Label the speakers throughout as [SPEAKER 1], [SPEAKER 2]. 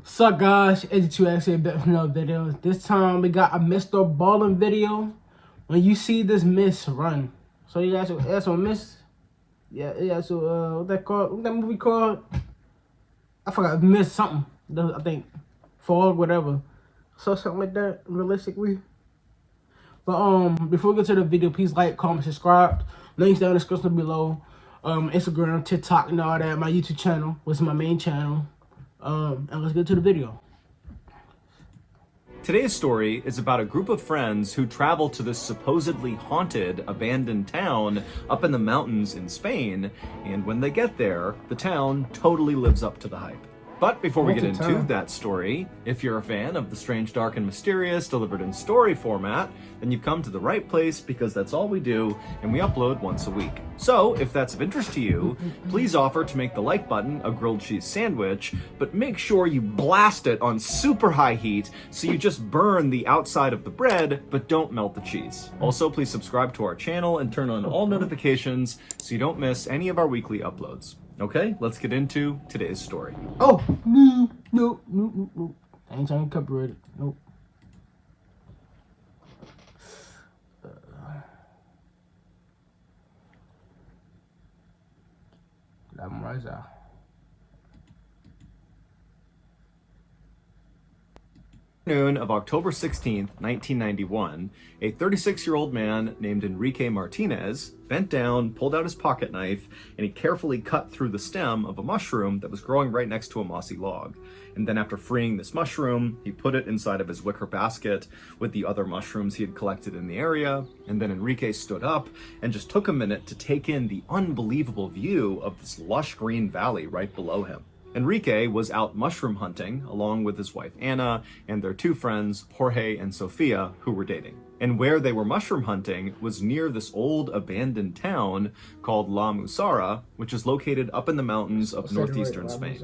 [SPEAKER 1] Sup guys, it's 2X back with another video. This time we got a Mr. Ballin video. When you see this miss, run. So you guys, that's a miss. Yeah. So what that movie called? I forgot. Miss something. I think Fog, whatever. So something like that, realistically. But before we get to the video, please like, comment, subscribe. Links down in the description below. Instagram, TikTok, and all that. My YouTube channel, which is my main channel. And let's get to the video.
[SPEAKER 2] Today's story is about a group of friends who travel to this supposedly haunted, abandoned town up in the mountains in Spain, and when they get there, the town totally lives up to the hype. But before we get into that story, if you're a fan of the strange, dark, and mysterious delivered in story format, then you've come to the right place because that's all we do, and we upload once a week. So, if that's of interest to you, please offer to make the like button a grilled cheese sandwich, but make sure you blast it on super high heat so you just burn the outside of the bread, but don't melt the cheese. Also, please subscribe to our channel and turn on all notifications so you don't miss any of our weekly uploads. Okay, let's get into today's story.
[SPEAKER 1] Oh, no. I ain't trying to copyright it. Nope. Memorize that.
[SPEAKER 2] Afternoon of October 16th, 1991, a 36-year-old man named Enrique Martinez bent down, pulled out his pocket knife, and he carefully cut through the stem of a mushroom that was growing right next to a mossy log. And then after freeing this mushroom, he put it inside of his wicker basket with the other mushrooms he had collected in the area. And then Enrique stood up and just took a minute to take in the unbelievable view of this lush green valley right below him. Enrique was out mushroom hunting along with his wife Anna and their two friends Jorge and Sofia, who were dating. And where they were mushroom hunting was near this old abandoned town called La Musara, which is located up in the mountains of northeastern Spain.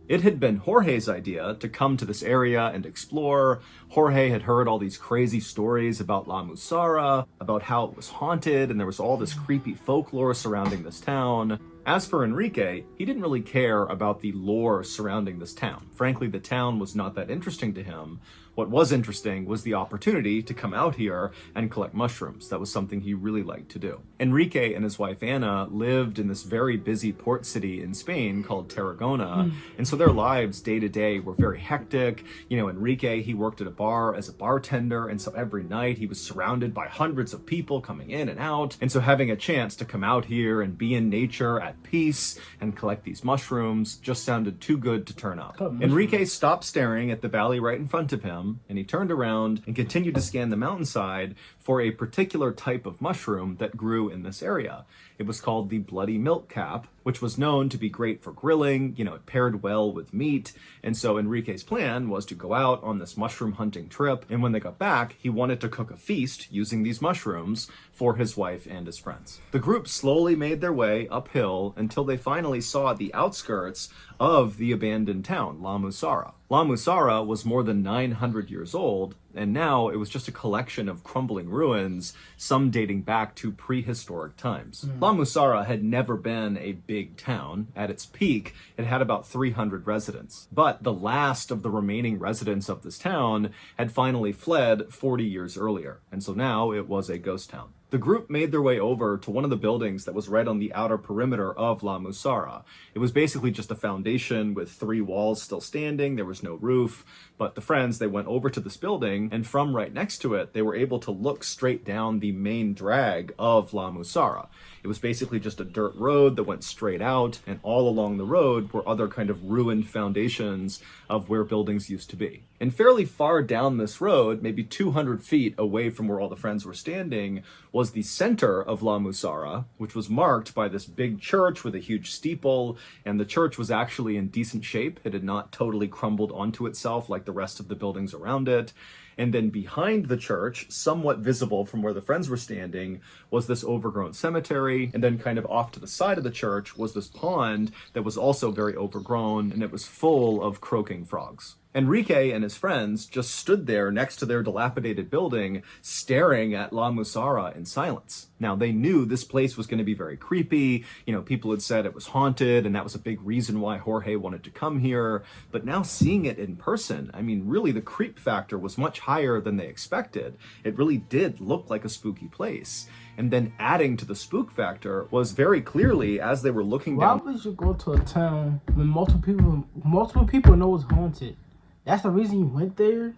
[SPEAKER 2] It had been Jorge's idea to come to this area and explore. Jorge had heard all these crazy stories about La Musara, about how it was haunted, and there was all this creepy folklore surrounding this town. As for Enrique, he didn't really care about the lore surrounding this town. Frankly, the town was not that interesting to him. What was interesting was the opportunity to come out here and collect mushrooms. That was something he really liked to do. Enrique and his wife Anna lived in this very busy port city in Spain called Tarragona, and so their lives day to day were very hectic. You know, Enrique, he worked at a bar as a bartender, and so every night he was surrounded by hundreds of people coming in and out, and so having a chance to come out here and be in nature at peace and collect these mushrooms just sounded too good to turn up. Enrique stopped staring at the valley right in front of him, and he turned around and continued to scan the mountainside for a particular type of mushroom that grew in this area. It was called the bloody milk cap, which was known to be great for grilling. You know, it paired well with meat. And so Enrique's plan was to go out on this mushroom hunting trip, and when they got back, he wanted to cook a feast using these mushrooms for his wife and his friends. The group slowly made their way uphill until they finally saw the outskirts of the abandoned town, La Musara. La Musara was more than 900 years old, and now it was just a collection of crumbling ruins, some dating back to prehistoric times. La Musara had never been a big town. At its peak, it had about 300 residents. But the last of the remaining residents of this town had finally fled 40 years earlier, and so now it was a ghost town. The group made their way over to one of the buildings that was right on the outer perimeter of La Musara. It was basically just a foundation with 3 walls still standing. There was no roof, but the friends, they went over to this building, and from right next to it, they were able to look straight down the main drag of La Musara. It was basically just a dirt road that went straight out, and all along the road were other kind of ruined foundations of where buildings used to be. And fairly far down this road, maybe 200 feet away from where all the friends were standing, was the center of La Musara, which was marked by this big church with a huge steeple, and the church was actually in decent shape. It had not totally crumbled onto itself like the rest of the buildings around it. And then behind the church, somewhat visible from where the friends were standing, was this overgrown cemetery. And then kind of off to the side of the church was this pond that was also very overgrown, and it was full of croaking frogs. Enrique and his friends just stood there next to their dilapidated building, staring at La Musara in silence. Now, they knew this place was going to be very creepy. You know, people had said it was haunted, and that was a big reason why Jorge wanted to come here. But now seeing it in person, I mean, really the creep factor was much higher than they expected. It really did look like a spooky place. And then adding to the spook factor was very clearly, as they were looking down...
[SPEAKER 1] Why would you go to a town when multiple people know it's haunted? That's the reason you went there?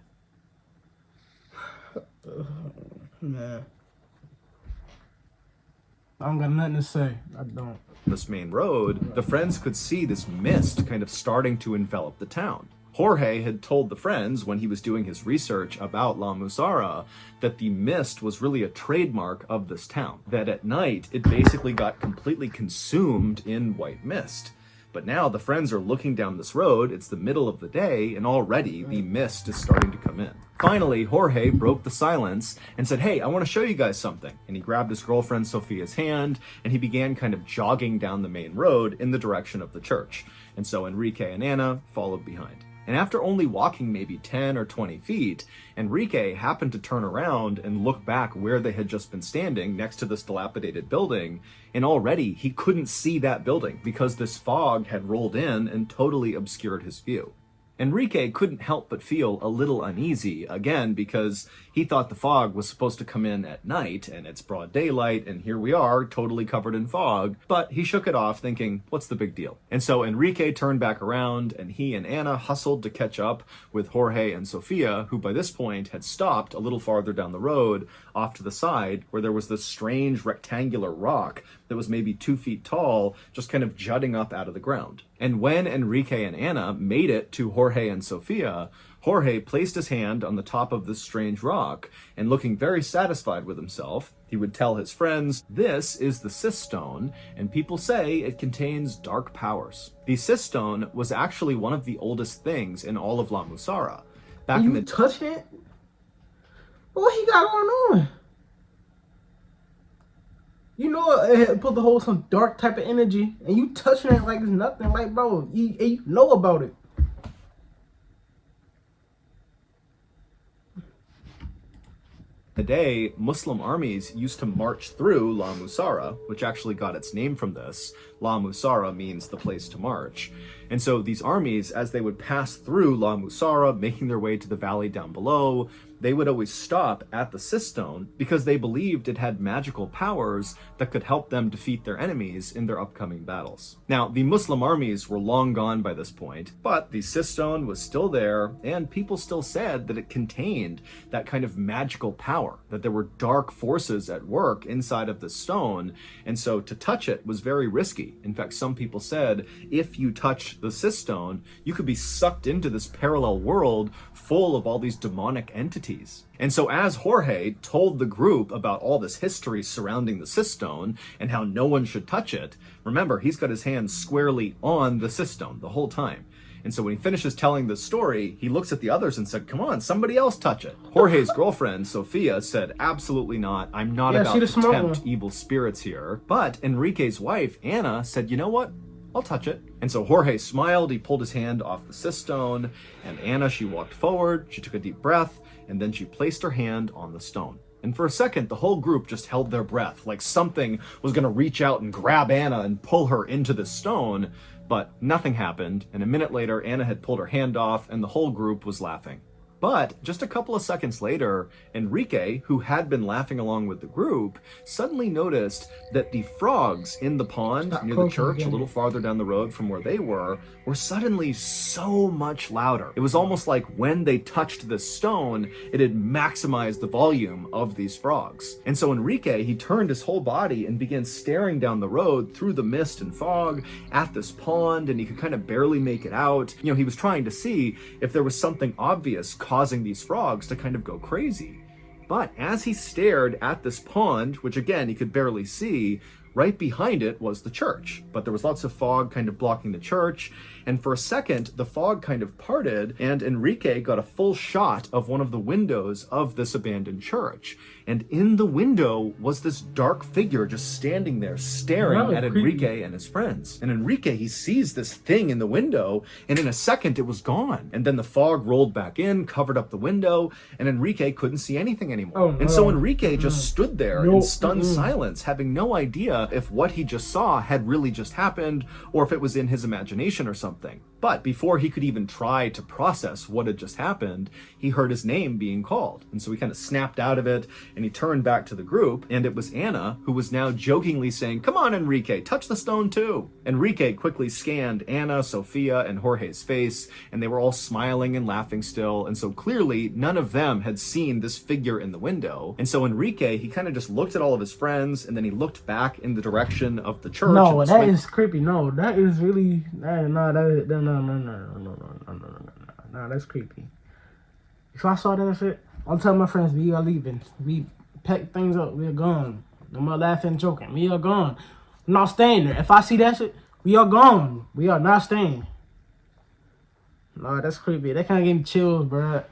[SPEAKER 1] Man. I don't got nothing to say. I don't.
[SPEAKER 2] This main road, the friends could see this mist kind of starting to envelop the town. Jorge had told the friends when he was doing his research about La Musara that the mist was really a trademark of this town. That at night, it basically got completely consumed in white mist. But now the friends are looking down this road, it's the middle of the day, and already the mist is starting to come in. Finally, Jorge broke the silence and said, "Hey, I want to show you guys something." And he grabbed his girlfriend Sofia's hand, and he began kind of jogging down the main road in the direction of the church. And so Enrique and Ana followed behind. And after only walking maybe 10 or 20 feet, Enrique happened to turn around and look back where they had just been standing next to this dilapidated building, and already he couldn't see that building because this fog had rolled in and totally obscured his view. Enrique couldn't help but feel a little uneasy, again, because he thought the fog was supposed to come in at night, and it's broad daylight, and here we are, totally covered in fog, but he shook it off, thinking, what's the big deal? And so Enrique turned back around, and he and Ana hustled to catch up with Jorge and Sofia, who by this point had stopped a little farther down the road, off to the side, where there was this strange rectangular rock that was maybe 2 feet tall, just kind of jutting up out of the ground. And when Enrique and Ana made it to Jorge and Sofia, Jorge placed his hand on the top of this strange rock, and looking very satisfied with himself, he would tell his friends, "This is the Sis Stone, and people say it contains dark powers." The Sis Stone was actually one of the oldest things in all of La Musara. Back in the
[SPEAKER 1] touch it? What he got going on? You know it put the whole some dark type of energy, and you touching it like it's nothing. Like, bro, you know about it.
[SPEAKER 2] Today, Muslim armies used to march through La Musara, which actually got its name from this. La Musara means the place to march. And so these armies, as they would pass through La Musara, making their way to the valley down below, they would always stop at the Sis Stone because they believed it had magical powers that could help them defeat their enemies in their upcoming battles. Now, the Muslim armies were long gone by this point, but the Sis Stone was still there, and people still said that it contained that kind of magical power, that there were dark forces at work inside of the stone, and so to touch it was very risky. In fact, some people said if you touch the Sis Stone, you could be sucked into this parallel world full of all these demonic entities. And so as Jorge told the group about all this history surrounding the Sis Stone and how no one should touch it, remember, he's got his hands squarely on the Sis Stone the whole time. And so when he finishes telling this story, he looks at the others and said, "Come on, somebody else touch it." Jorge's girlfriend, Sofia, said, "Absolutely not. I'm not about to tempt evil spirits here." But Enrique's wife, Ana, said, "You know what? I'll touch it." And so Jorge smiled, he pulled his hand off the Sis Stone, and Ana, she walked forward, she took a deep breath, and then she placed her hand on the stone. And for a second, the whole group just held their breath, like something was going to reach out and grab Ana and pull her into the stone, but nothing happened, and a minute later, Ana had pulled her hand off, and the whole group was laughing. But just a couple of seconds later, Enrique, who had been laughing along with the group, suddenly noticed that the frogs in the pond near the church, a little farther down the road from where they were suddenly so much louder. It was almost like when they touched the stone, it had maximized the volume of these frogs. And so Enrique, he turned his whole body and began staring down the road through the mist and fog at this pond, and he could kind of barely make it out. You know, he was trying to see if there was something obvious causing these frogs to kind of go crazy. But as he stared at this pond, which again he could barely see, Right behind it was the church, but there was lots of fog kind of blocking the church. And for a second, the fog kind of parted, and Enrique got a full shot of one of the windows of this abandoned church. And in the window was this dark figure just standing there staring at Enrique and his friends. And Enrique, he sees this thing in the window, and in a second it was gone. And then the fog rolled back in, covered up the window, and Enrique couldn't see anything anymore. And so Enrique just stood there in stunned silence, having no idea if what he just saw had really just happened or if it was in his imagination or something. But before he could even try to process what had just happened, he heard his name being called. And so he kind of snapped out of it and he turned back to the group, and it was Anna, who was now jokingly saying, "Come on, Enrique, touch the stone too." Enrique quickly scanned Anna, Sofia, and Jorge's face, and they were all smiling and laughing still. And so clearly none of them had seen this figure in the window. And so Enrique, he kind of just looked at all of his friends, and then he looked back in the direction of the church.
[SPEAKER 1] No, that is creepy. No, that is really no, that's creepy. If I saw that shit, I'll tell my friends we are leaving. We pack things up. We are gone. No more laughing, joking. We are gone. I'm not staying there. If I see that shit, we are gone. We are not staying. No, that's creepy. That kind of gave me chills, bro.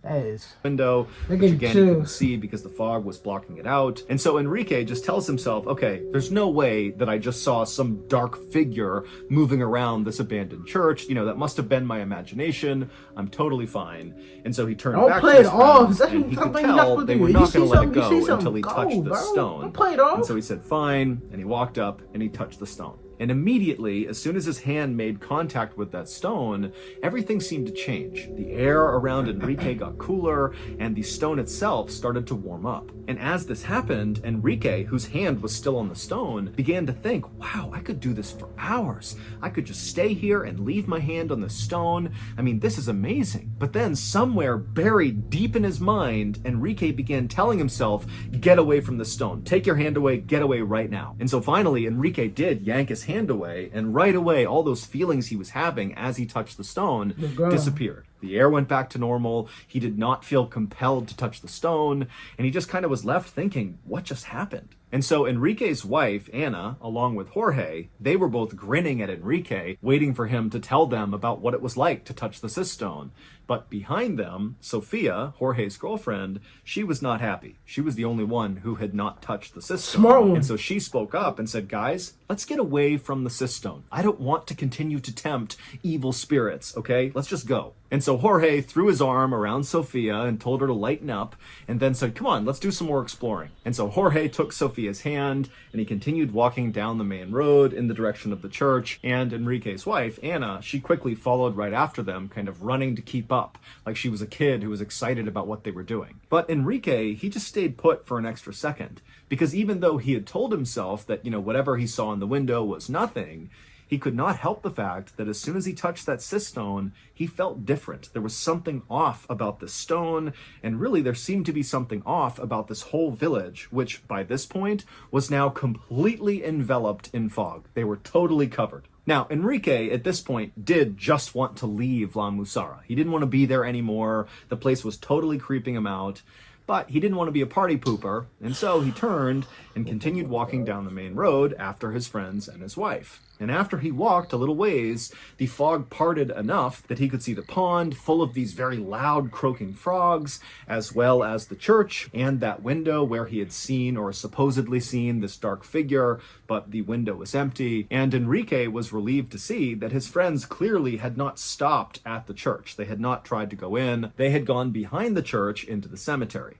[SPEAKER 1] That is.
[SPEAKER 2] Window, which again he couldn't see because the fog was blocking it out. And so Enrique just tells himself, okay, there's no way that I just saw some dark figure moving around this abandoned church. You know, that must have been my imagination. I'm totally fine. And so he turned back to his friends, and he could tell they were not going to let it go until he touched the stone. And so he said, fine, and he walked up and he touched the stone. And immediately, as soon as his hand made contact with that stone, everything seemed to change. The air around Enrique got cooler, and the stone itself started to warm up. And as this happened, Enrique, whose hand was still on the stone, began to think, wow, I could do this for hours. I could just stay here and leave my hand on the stone. I mean, this is amazing. But then somewhere buried deep in his mind, Enrique began telling himself, get away from the stone. Take your hand away, get away right now. And so finally, Enrique did yank his hand away, and right away all those feelings he was having as he touched the stone disappeared. The air went back to normal. He did not feel compelled to touch the stone, and he just kind of was left thinking, what just happened? And so Enrique's wife, Anna, along with Jorge, they were both grinning at Enrique, waiting for him to tell them about what it was like to touch the cyst stone. But behind them, Sofia, Jorge's girlfriend, she was not happy. She was the only one who had not touched the cyst stone. And so she spoke up and said, guys, let's get away from the cyst stone. I don't want to continue to tempt evil spirits, okay? Let's just go. And so Jorge threw his arm around Sofia and told her to lighten up, and then said, come on, let's do some more exploring. And so Jorge took Sofia's hand, and he continued walking down the main road in the direction of the church, and Enrique's wife, Anna, she quickly followed right after them, kind of running to keep up, like she was a kid who was excited about what they were doing. But Enrique, he just stayed put for an extra second, because even though he had told himself that, you know, whatever he saw in the window was nothing, he could not help the fact that as soon as he touched that cyst stone, he felt different. There was something off about the stone, and really there seemed to be something off about this whole village, which by this point was now completely enveloped in fog. They were totally covered. Now, Enrique, at this point, did just want to leave La Musara. He didn't want to be there anymore. The place was totally creeping him out. But he didn't want to be a party pooper, and so he turned and continued walking down the main road after his friends and his wife. And after he walked a little ways, the fog parted enough that he could see the pond full of these very loud croaking frogs, as well as the church and that window where he had seen or supposedly seen this dark figure, but the window was empty. And Enrique was relieved to see that his friends clearly had not stopped at the church. They had not tried to go in. They had gone behind the church into the cemetery.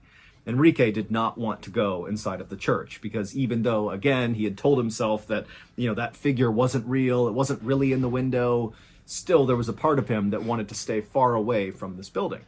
[SPEAKER 2] Enrique did not want to go inside of the church because even though, again, he had told himself that, you know, that figure wasn't real, it wasn't really in the window, still there was a part of him that wanted to stay far away from this building.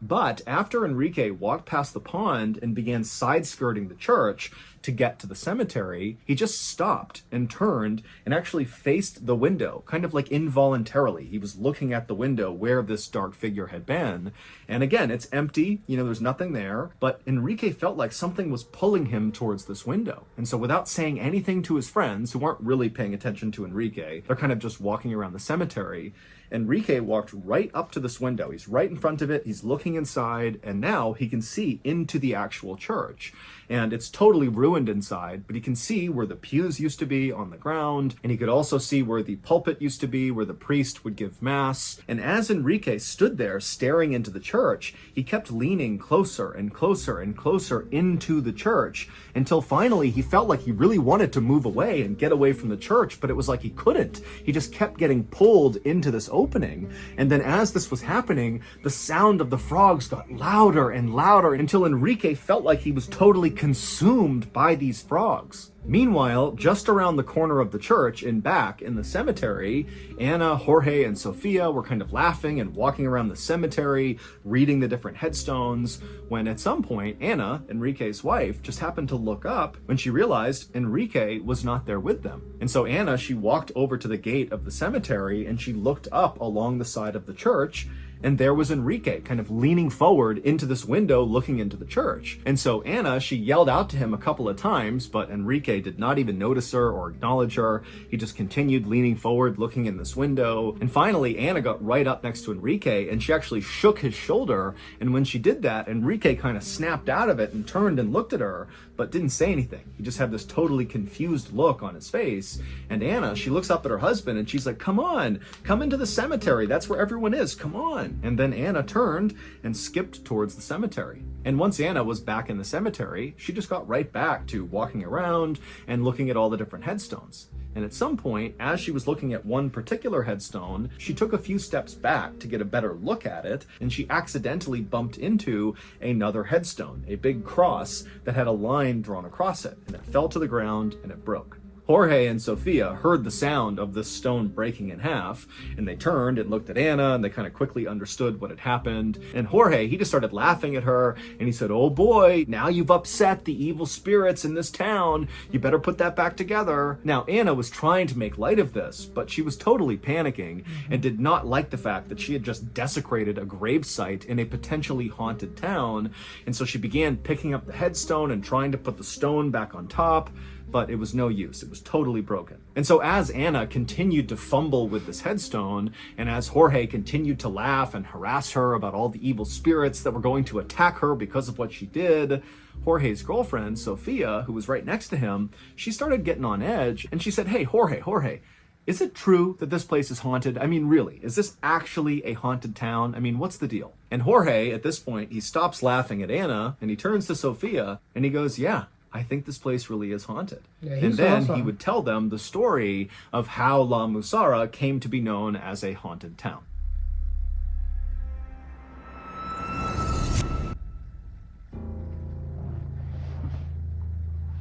[SPEAKER 2] But after Enrique walked past the pond and began side-skirting the church to get to the cemetery, he just stopped and turned and actually faced the window, kind of like involuntarily. He was looking at the window where this dark figure had been. And again, it's empty, you know, there's nothing there, but Enrique felt like something was pulling him towards this window. And so without saying anything to his friends, who weren't really paying attention to Enrique, they're kind of just walking around the cemetery, Enrique walked right up to this window. He's right in front of it. He's looking inside, and now he can see into the actual church. And it's totally ruined inside, but he can see where the pews used to be on the ground, and he could also see where the pulpit used to be, where the priest would give mass. And as Enrique stood there staring into the church, he kept leaning closer and closer and closer into the church until finally he felt like he really wanted to move away and get away from the church, but it was like he couldn't. He just kept getting pulled into this opening. And then as this was happening, the sound of the frogs got louder and louder until Enrique felt like he was totally consumed by these frogs. Meanwhile, just around the corner of the church in back in the cemetery, Anna, Jorge, and Sofia were kind of laughing and walking around the cemetery, reading the different headstones, when at some point, Anna, Enrique's wife, just happened to look up when she realized Enrique was not there with them. And so Anna, she walked over to the gate of the cemetery and she looked up along the side of the church, and there was Enrique kind of leaning forward into this window looking into the church. And so Anna, she yelled out to him a couple of times, but Enrique did not even notice her or acknowledge her. He just continued leaning forward looking in this window. And finally, Anna got right up next to Enrique and she actually shook his shoulder. And when she did that, Enrique kind of snapped out of it and turned and looked at her, but didn't say anything. He just had this totally confused look on his face. And Anna, she looks up at her husband and she's like, "Come on, come into the cemetery. That's where everyone is. Come on." And then Anna turned and skipped towards the cemetery. And once Anna was back in the cemetery, she just got right back to walking around and looking at all the different headstones. And at some point, as she was looking at one particular headstone, she took a few steps back to get a better look at it, and she accidentally bumped into another headstone, a big cross that had a line drawn across it, and it fell to the ground and it broke. Jorge and Sofia heard the sound of this stone breaking in half, and they turned and looked at Anna, and they kind of quickly understood what had happened. And Jorge, he just started laughing at her, and he said, "Oh boy, now you've upset the evil spirits in this town. You better put that back together." Now, Anna was trying to make light of this, but she was totally panicking and did not like the fact that she had just desecrated a gravesite in a potentially haunted town. And so she began picking up the headstone and trying to put the stone back on top, but it was no use. It was totally broken. And so as Anna continued to fumble with this headstone, and as Jorge continued to laugh and harass her about all the evil spirits that were going to attack her because of what she did, Jorge's girlfriend, Sofia, who was right next to him, she started getting on edge, and she said, "Hey, Jorge, is it true that this place is haunted? I mean, really, is this actually a haunted town? I mean, what's the deal?" And Jorge, at this point, he stops laughing at Anna, and he turns to Sofia, and he goes, "Yeah, I think this place really is haunted." And then he would tell them the story of how La Musara came to be known as a haunted town.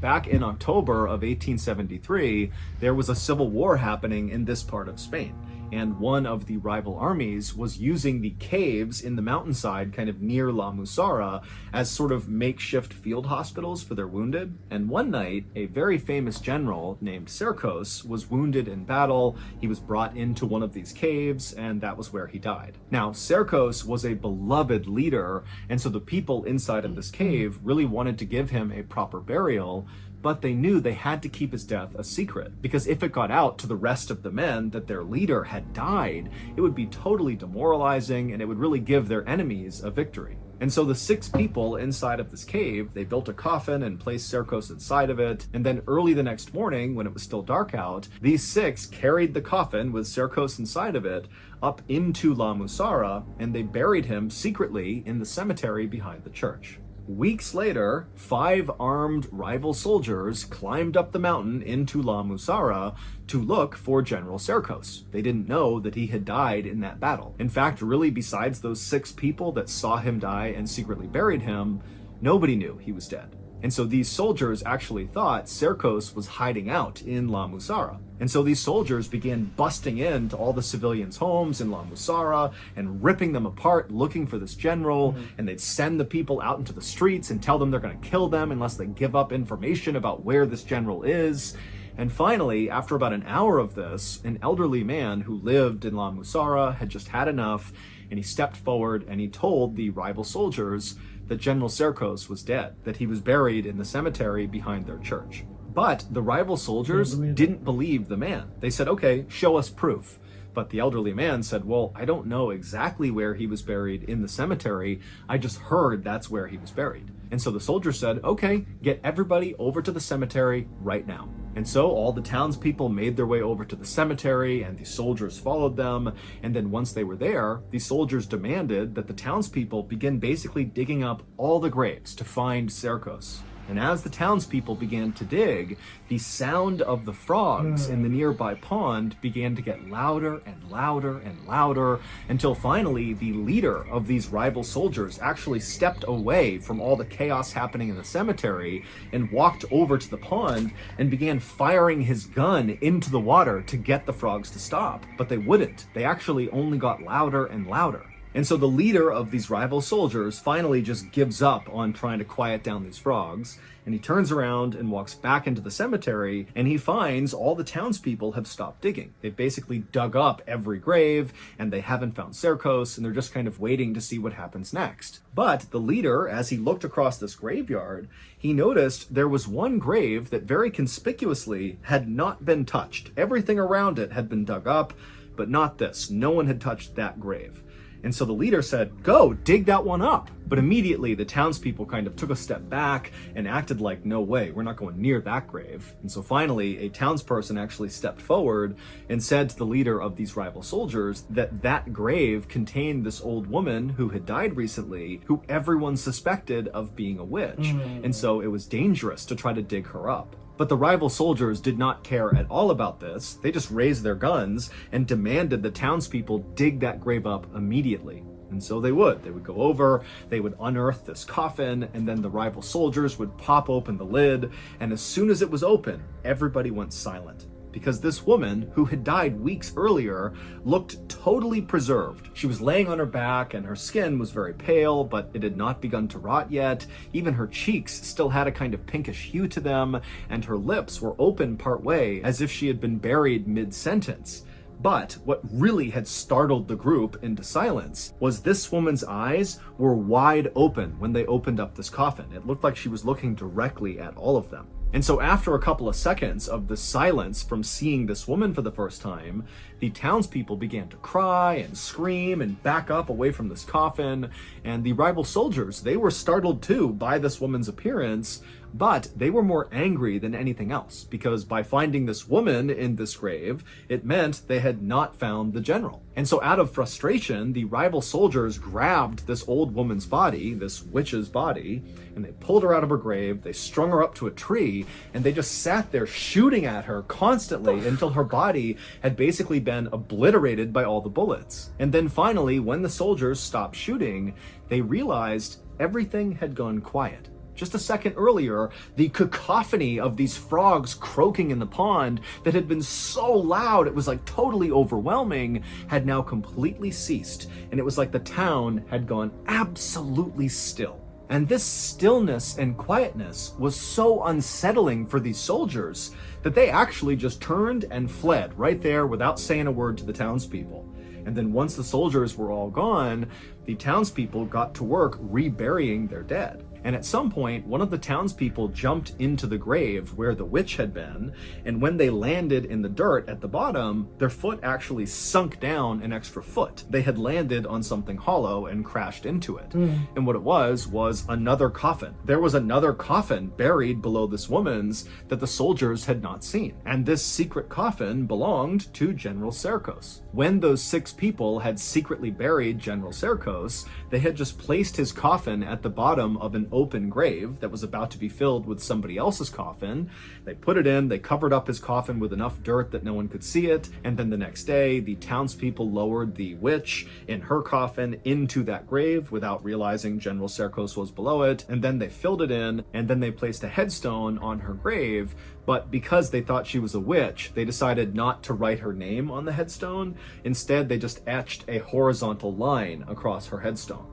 [SPEAKER 2] Back in October of 1873, there was a civil war happening in this part of Spain. And one of the rival armies was using the caves in the mountainside kind of near La Musara as sort of makeshift field hospitals for their wounded. And one night, a very famous general named Cercos was wounded in battle. He was brought into one of these caves, and that was where he died. Now, Cercos was a beloved leader, and so the people inside of this cave really wanted to give him a proper burial, but they knew they had to keep his death a secret, because if it got out to the rest of the men that their leader had died, it would be totally demoralizing and it would really give their enemies a victory. And so the 6 people inside of this cave, they built a coffin and placed Cercos inside of it. And then early the next morning, when it was still dark out, these 6 carried the coffin with Cercos inside of it up into La Musara, and they buried him secretly in the cemetery behind the church. Weeks later, 5 armed rival soldiers climbed up the mountain into La Musara to look for General Cercos. They didn't know that he had died in that battle. In fact, really, besides those 6 people that saw him die and secretly buried him, nobody knew he was dead. And so these soldiers actually thought Cercos was hiding out in La Musara. And so these soldiers began busting into all the civilians' homes in La Musara and ripping them apart, looking for this general. And they'd send the people out into the streets and tell them they're going to kill them unless they give up information about where this general is. And finally, after about an hour of this, an elderly man who lived in La Musara had just had enough, and he stepped forward and he told the rival soldiers that General Cercos was dead, that he was buried in the cemetery behind their church. But the rival soldiers didn't believe the man. They said, "Okay, show us proof." But the elderly man said, well, I don't know exactly where he was buried in the cemetery. I just heard that's where he was buried. And so the soldier said, okay, get everybody over to the cemetery right now. And so all the townspeople made their way over to the cemetery, and the soldiers followed them. And then once they were there, the soldiers demanded that the townspeople begin basically digging up all the graves to find Cercos. And as the townspeople began to dig, the sound of the frogs in the nearby pond began to get louder and louder and louder, until finally the leader of these rival soldiers actually stepped away from all the chaos happening in the cemetery and walked over to the pond and began firing his gun into the water to get the frogs to stop. But they wouldn't. They actually only got louder and louder. And so the leader of these rival soldiers finally just gives up on trying to quiet down these frogs, and he turns around and walks back into the cemetery, and he finds all the townspeople have stopped digging. They've basically dug up every grave, and they haven't found Cercos, and they're just kind of waiting to see what happens next. But the leader, as he looked across this graveyard, he noticed there was one grave that very conspicuously had not been touched. Everything around it had been dug up, but not this. No one had touched that grave. And so the leader said, go, dig that one up. But immediately the townspeople kind of took a step back and acted like, no way, we're not going near that grave. And so finally, a townsperson actually stepped forward and said to the leader of these rival soldiers that that grave contained this old woman who had died recently, who everyone suspected of being a witch. And so it was dangerous to try to dig her up. But the rival soldiers did not care at all about this. They just raised their guns and demanded the townspeople dig that grave up immediately. And so they would. They would go over, they would unearth this coffin, and then the rival soldiers would pop open the lid. And as soon as it was open, everybody went silent. Because this woman, who had died weeks earlier, looked totally preserved. She was laying on her back, and her skin was very pale, but it had not begun to rot yet. Even her cheeks still had a kind of pinkish hue to them, and her lips were open partway, as if she had been buried mid-sentence. But what really had startled the group into silence was this woman's eyes were wide open when they opened up this coffin. It looked like she was looking directly at all of them. And so after a couple of seconds of the silence from seeing this woman for the first time, the townspeople began to cry and scream and back up away from this coffin. And the rival soldiers, they were startled too by this woman's appearance, but they were more angry than anything else, because by finding this woman in this grave, it meant they had not found the general. And so out of frustration, the rival soldiers grabbed this old woman's body, this witch's body, and they pulled her out of her grave, they strung her up to a tree, and they just sat there shooting at her constantly until her body had basically been obliterated by all the bullets. And then finally, when the soldiers stopped shooting, they realized everything had gone quiet. Just a second earlier, the cacophony of these frogs croaking in the pond that had been so loud it was like totally overwhelming had now completely ceased, and it was like the town had gone absolutely still. And this stillness and quietness was so unsettling for these soldiers that they actually just turned and fled right there without saying a word to the townspeople. And then once the soldiers were all gone, the townspeople got to work reburying their dead. And at some point, one of the townspeople jumped into the grave where the witch had been, and when they landed in the dirt at the bottom, their foot actually sunk down an extra foot. They had landed on something hollow and crashed into it. And what it was another coffin. There was another coffin buried below this woman's that the soldiers had not seen. And this secret coffin belonged to General Cercos. When those 6 people had secretly buried General Cercos, they had just placed his coffin at the bottom of an open grave that was about to be filled with somebody else's coffin. They put it in, they covered up his coffin with enough dirt that no one could see it, and then the next day, the townspeople lowered the witch in her coffin into that grave without realizing General Cercos was below it, and then they filled it in, and then they placed a headstone on her grave. But because they thought she was a witch, they decided not to write her name on the headstone. Instead, they just etched a horizontal line across her headstone.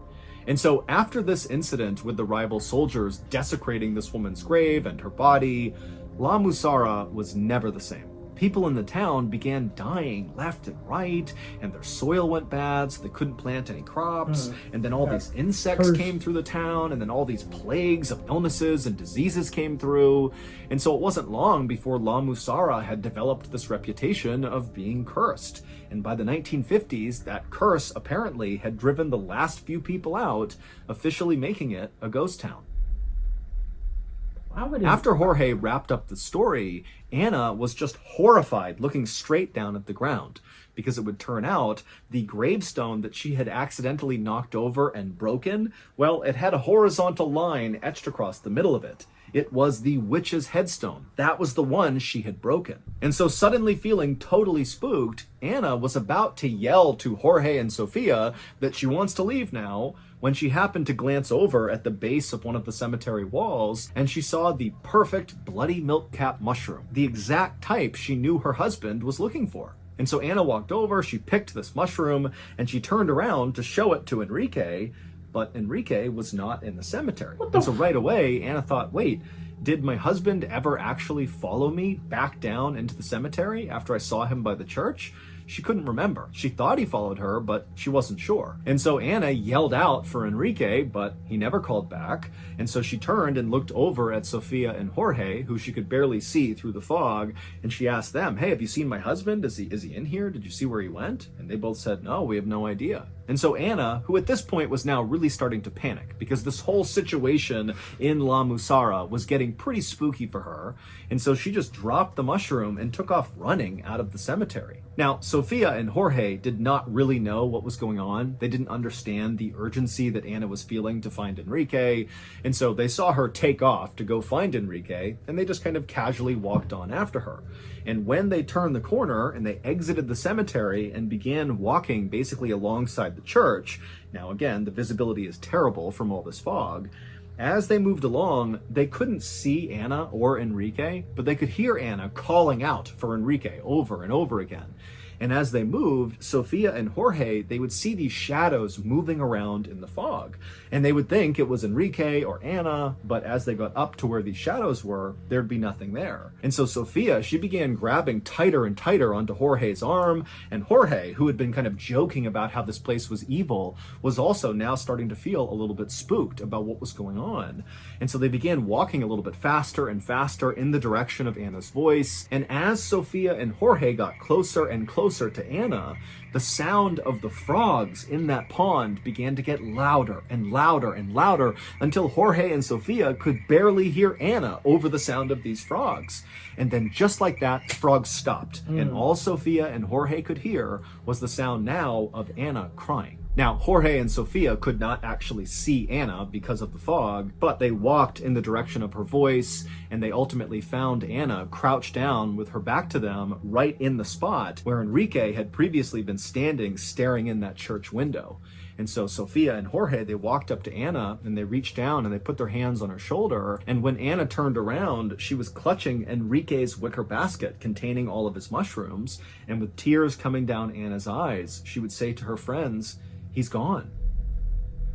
[SPEAKER 2] And so after this incident with the rival soldiers desecrating this woman's grave and her body, La Musara was never the same. people in the town began dying left and right, and their soil went bad, so they couldn't plant any crops. And then all these insects came through the town, and then all these plagues of illnesses and diseases came through. And so it wasn't long before La Musara had developed this reputation of being cursed. And by the 1950s, that curse apparently had driven the last few people out, officially making it a ghost town. After Jorge wrapped up the story, Anna was just horrified, looking straight down at the ground, because it would turn out the gravestone that she had accidentally knocked over and broken, well, it had a horizontal line etched across the middle of it. It was the witch's headstone. That was the one she had broken. And so, suddenly feeling totally spooked, Anna was about to yell to Jorge and Sofia that she wants to leave now, when she happened to glance over at the base of one of the cemetery walls, and she saw the perfect bloody milk cap mushroom, the exact type she knew her husband was looking for. And so Anna walked over, she picked this mushroom, and she turned around to show it to Enrique, but Enrique was not in the cemetery. And so right away, Anna thought, wait, did my husband ever actually follow me back down into the cemetery after I saw him by the church? She couldn't remember. She thought he followed her, but she wasn't sure. And so Anna yelled out for Enrique, but he never called back. And so she turned and looked over at Sofia and Jorge, who she could barely see through the fog, and she asked them, hey, have you seen my husband? Is he in here? Did you see where he went? And they both said, no, we have no idea. And so Anna, who at this point was now really starting to panic, because this whole situation in La Musara was getting pretty spooky for her, and so she just dropped the mushroom and took off running out of the cemetery. Now, Sofia and Jorge did not really know what was going on. They didn't understand the urgency that Anna was feeling to find Enrique, and so they saw her take off to go find Enrique, and they just kind of casually walked on after her. And when they turned the corner and they exited the cemetery and began walking basically alongside the church, now again, the visibility is terrible from all this fog, as they moved along, they couldn't see Anna or Enrique, but they could hear Anna calling out for Enrique over and over again. And as they moved, Sofia and Jorge, they would see these shadows moving around in the fog. And they would think it was Enrique or Anna, but as they got up to where these shadows were, there'd be nothing there. And so Sofia, she began grabbing tighter and tighter onto Jorge's arm, and Jorge, who had been kind of joking about how this place was evil, was also now starting to feel a little bit spooked about what was going on. And so they began walking a little bit faster and faster in the direction of Anna's voice. And as Sofia and Jorge got closer and closer to Anna, the sound of the frogs in that pond began to get louder and louder and louder until Jorge and Sofia could barely hear Anna over the sound of these frogs. And then just like that, the frogs stopped. And all Sofia and Jorge could hear was the sound now of Anna crying. Now, Jorge and Sofia could not actually see Anna because of the fog, but they walked in the direction of her voice, and they ultimately found Anna crouched down with her back to them right in the spot where Enrique had previously been standing staring in that church window. And so Sofia and Jorge, they walked up to Anna and they reached down and they put their hands on her shoulder. And when Anna turned around, she was clutching Enrique's wicker basket containing all of his mushrooms. And with tears coming down Anna's eyes, she would say to her friends, "He's gone."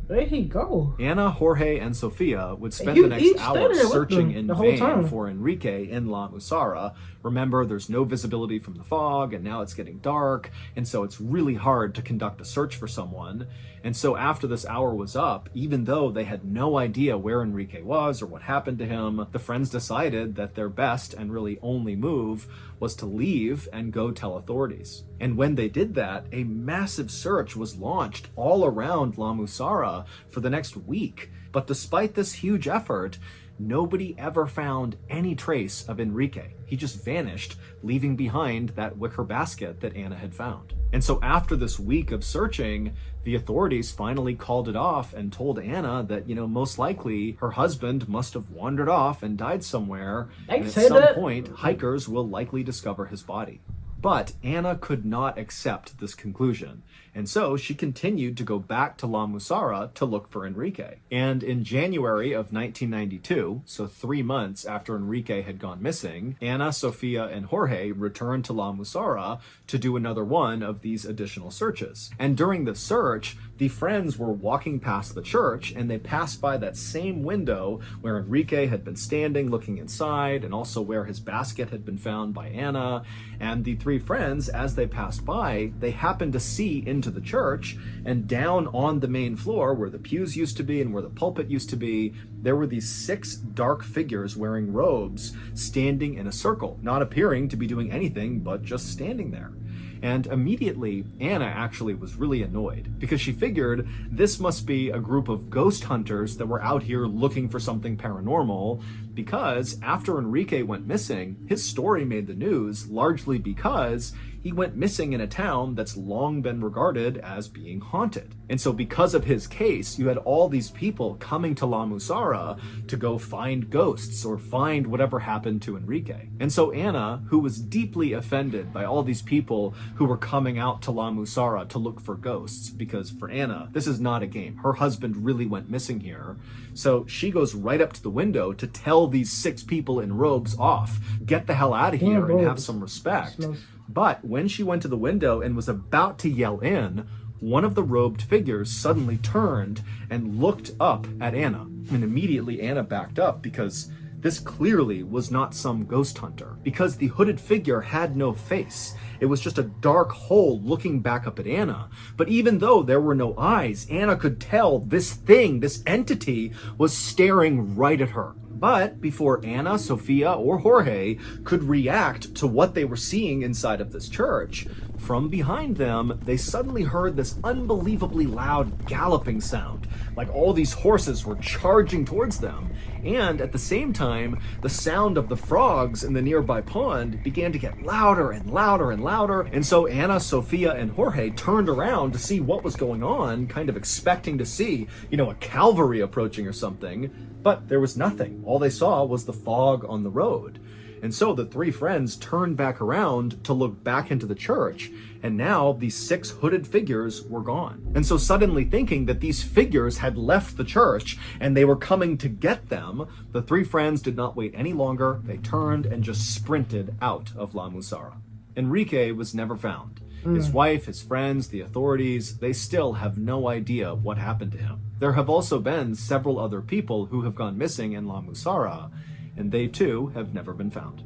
[SPEAKER 1] Where'd he go?
[SPEAKER 2] Anna, Jorge, and Sofia would spend the next hour searching in vain
[SPEAKER 1] time
[SPEAKER 2] for Enrique in La Musara. Remember, there's no visibility from the fog, and now it's getting dark, and so it's really hard to conduct a search for someone. And so after this hour was up, even though they had no idea where Enrique was or what happened to him, the friends decided that their best and really only move was to leave and go tell authorities. And when they did that, a massive search was launched all around La Musara for the next week. But despite this huge effort, nobody ever found any trace of Enrique. He just vanished, leaving behind that wicker basket that Anna had found. And so after this week of searching, the authorities finally called it off and told Anna that, most likely her husband must have wandered off and died somewhere. And at some point, hikers will likely discover his body. But Anna could not accept this conclusion, and so she continued to go back to La Musara to look for Enrique. And in January of 1992, so 3 months after Enrique had gone missing, Anna, Sofia, and Jorge returned to La Musara to do another one of these additional searches. And during the search, the friends were walking past the church, and they passed by that same window where Enrique had been standing looking inside, and also where his basket had been found by Anna. And the three friends, as they passed by, they happened to see into the church, and down on the main floor where the pews used to be and where the pulpit used to be, there were these 6 dark figures wearing robes standing in a circle, not appearing to be doing anything but just standing there. And immediately, Anna actually was really annoyed because she figured this must be a group of ghost hunters that were out here looking for something paranormal, because after Enrique went missing, his story made the news largely because he went missing in a town that's long been regarded as being haunted. And so because of his case, you had all these people coming to La Musara to go find ghosts or find whatever happened to Enrique. And so Anna, who was deeply offended by all these people who were coming out to La Musara to look for ghosts, because for Anna, this is not a game. Her husband really went missing here. So she goes right up to the window to tell these 6 people in robes off, get the hell out of here and have some respect. But when she went to the window and was about to yell in, one of the robed figures suddenly turned and looked up at Anna. And immediately Anna backed up because this clearly was not some ghost hunter, because the hooded figure had no face. It was just a dark hole looking back up at Anna. But even though there were no eyes, Anna could tell this thing, this entity, was staring right at her. But before Anna, Sofia, or Jorge could react to what they were seeing inside of this church, from behind them, they suddenly heard this unbelievably loud galloping sound, like all these horses were charging towards them. And at the same time, the sound of the frogs in the nearby pond began to get louder and louder and louder. And so Anna, Sofia, and Jorge turned around to see what was going on, kind of expecting to see, a cavalry approaching or something. But there was nothing. All they saw was the fog on the road. And so the 3 friends turned back around to look back into the church, and now these 6 hooded figures were gone. And so suddenly thinking that these figures had left the church and they were coming to get them, the 3 friends did not wait any longer. They turned and just sprinted out of La Musara. Enrique was never found. His wife, his friends, the authorities, they still have no idea what happened to him. There have also been several other people who have gone missing in La Musara, and they too have never been found.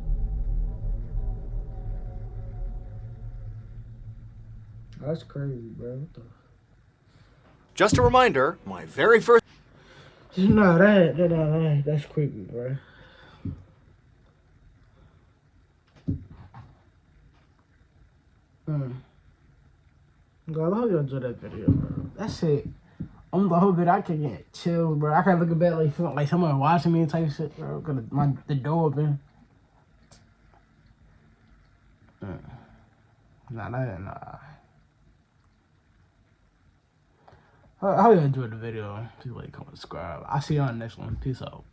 [SPEAKER 1] That's crazy, bro. What the...
[SPEAKER 2] Just a reminder, my very first...
[SPEAKER 1] No, that's creepy, bro. God, I hope you enjoyed that video, bro. That's it. I'm the whole video. I can get chills, bro. I can't look at bed like feel like someone watching me type shit, bro. Got the door open. Nah. I hope you enjoyed the video. Please like, comment, subscribe. I'll see you on the next one. Peace out.